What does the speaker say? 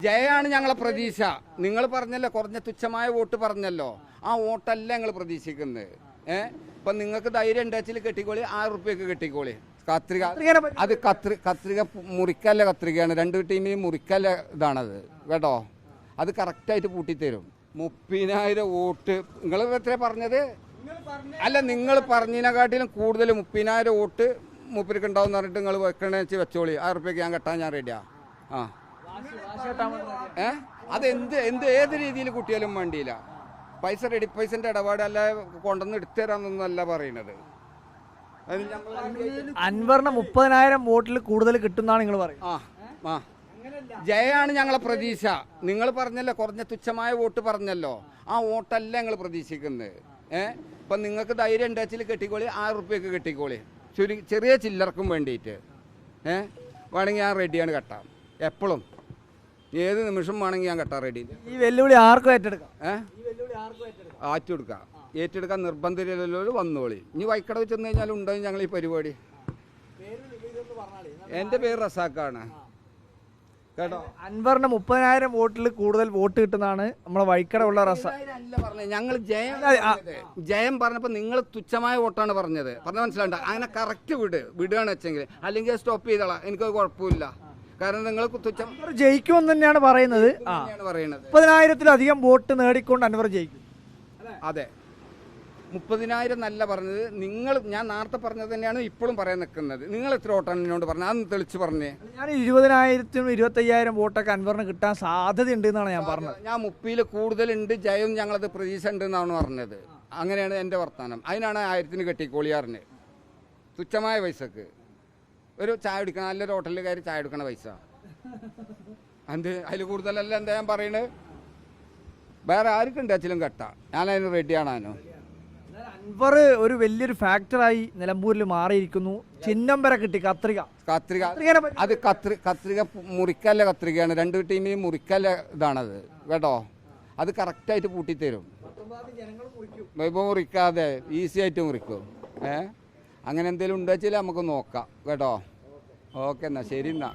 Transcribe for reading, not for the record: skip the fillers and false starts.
ജയാണ് ഞങ്ങളെ പ്രതീക്ഷ. നിങ്ങൾ പറഞ്ഞല്ലോ കുറഞ്ഞ തുച്ഛമായ വോട്ട് പറഞ്ഞല്ലോ, ആ വോട്ടല്ല ഞങ്ങൾ പ്രതീക്ഷിക്കുന്നത്. ഇപ്പൊ നിങ്ങൾക്ക് ധൈര്യം ഉണ്ടാച്ചിൽ കെട്ടിക്കോളി, 6 റുപ്യക്ക് കെട്ടിക്കോളി. കത്രിക അത് കത്രിക മുറിക്കല്ല കത്രികയാണ്, 2 ടീമിനും മുറിക്കല്ല ഇതാണത് കേട്ടോ. അത് കറക്റ്റായിട്ട് പൂട്ടിത്തരും. 30,000 വോട്ട് നിങ്ങൾ എത്ര പറഞ്ഞത്? അല്ല, നിങ്ങൾ പറഞ്ഞതിനെക്കാട്ടിലും കൂടുതൽ 30,000 വോട്ട് മൂപ്പർക്ക് ഉണ്ടാവും പറഞ്ഞിട്ട് നിങ്ങൾ വെക്കണ വെച്ചോളി. 6 റുപ്യക്ക് ഞാൻ കെട്ടാൻ ഞാൻ റെഡിയാ. അത് ഏത് രീതിയിൽ കുട്ടിയാലും വേണ്ടിയില്ല. പൈസ റെഡി പൈസന്റെ ഇടപാട് അല്ല, കൊണ്ടുവന്ന് എടുത്തുതരാന്നൊന്നും അല്ല പറയണത്. അൻവറിന് 30,000 വോട്ടിൽ കൂടുതൽ കിട്ടുന്നാണ് നിങ്ങൾ പറയുന്നത്. ജയാണ് ഞങ്ങളെ പ്രതീക്ഷ. നിങ്ങൾ പറഞ്ഞല്ലോ കുറഞ്ഞ തുച്ഛമായ വോട്ട് പറഞ്ഞല്ലോ, ആ വോട്ടല്ല ഞങ്ങൾ പ്രതീക്ഷിക്കുന്നത്. ഇപ്പൊ നിങ്ങൾക്ക് ധൈര്യം ഉണ്ടാച്ചിൽ കെട്ടിക്കോളി, 6 റുപ്യക്ക് കെട്ടിക്കോളി. ചെറിയ ചില്ലർക്കും വേണ്ടിയിട്ട് വേണമെങ്കിൽ ഞാൻ റെഡിയാണ് കെട്ടാം. എപ്പോഴും ഏത് നിമിഷം വേണമെങ്കിൽ ഞാൻ കെട്ടാൻ റെഡി. ഈ വെല്ലുവിളി ആർക്കും ഏറ്റെടുക്കാം, ഏറ്റെടുക്കാൻ നിർബന്ധമില്ലല്ലോ, വന്നോളി. ഇനി വൈക്കടവ് ചെന്ന് കഴിഞ്ഞാൽ ഉണ്ടാവും ഞങ്ങൾ ഈ പരിപാടി. എൻ്റെ പേര് റസാഖാണ് കേട്ടോ. അൻവറിന് 30,000 വോട്ടിൽ കൂടുതൽ വോട്ട് കിട്ടുന്നതാണ് നമ്മളെ വൈക്കട ഉള്ള റസാഖ്. ഞങ്ങൾ ജയം പറഞ്ഞപ്പോൾ നിങ്ങൾ തുച്ഛമായ വോട്ടാണ് പറഞ്ഞത്. മനസ്സിലാണ്ട, അങ്ങനെ കറക്റ്റ് വിടുകയാണ് വെച്ചെങ്കിൽ, അല്ലെങ്കിൽ സ്റ്റോപ്പ് ചെയ്തോളാം, എനിക്കത് കുഴപ്പമില്ല. കാരണം നിങ്ങൾ തുച്ഛം ജയിക്കുമെന്ന് തന്നെയാണ് പറയുന്നത്. 30,000-ത്തിലധികം വോട്ട് നേടിക്കൊണ്ട് അൻവർ ജയിക്കും. അതെ, 30,000 എന്നല്ല പറഞ്ഞത്. ഞാൻ നേരത്തെ പറഞ്ഞത് തന്നെയാണ് ഇപ്പോഴും പറയാൻ നിൽക്കുന്നത്. നിങ്ങൾ എത്ര വോട്ടാണ് എന്നോട് പറഞ്ഞത്? അതൊന്ന് തെളിച്ച് പറഞ്ഞേ. ഞാൻ 20,000-നും 25,000 വോട്ടൊക്കെ അൻവറിന് കിട്ടാൻ സാധ്യതയുണ്ട് എന്നാണ് ഞാൻ പറഞ്ഞത്. ഞാൻ 30-ൽ കൂടുതലുണ്ട്, ജയം ഞങ്ങളത് പ്രതീക്ഷ ഉണ്ട് എന്നാണ് പറഞ്ഞത്. അങ്ങനെയാണ് എൻ്റെ വർത്തമാനം. അതിനാണ് 1000-ന് കെട്ടിക്കോളിയാറിന് തുച്ഛമായ പൈസക്ക് ഒരു ചായ കുടിക്കണം. നല്ലൊരു ഹോട്ടലിൽ കയറി ചായ എടുക്കണ പൈസ അതിൽ കൂടുതലല്ല. എന്താ ഞാൻ പറയണത്? വേറെ ആർക്കും ഉണ്ടാച്ചിലും കെട്ടാം, ഞാനതിന് റെഡിയാണോ. അൻവർ ഒരു വലിയൊരു ഫാക്ടറായി നിലമ്പൂരിൽ മാറിയിരിക്കുന്നു. ചിഹ്നം വരെ കിട്ടി, കത്രിക. അത് കത്രിക മുറിക്കല്ല കത്രികയാണ്, 2 ടീമിനും മുറിക്കല്ല ഇതാണത് കേട്ടോ. അത് കറക്റ്റായിട്ട് പൂട്ടിത്തരും. ഇപ്പോൾ മുറിക്കാതെ ഈസി ആയിട്ട് മുറിക്കും. അങ്ങനെ എന്തെങ്കിലും ഉണ്ടെച്ചാൽ നമുക്ക് നോക്കാം കേട്ടോ. ഓക്കെ, എന്നാ ശരി. എന്നാ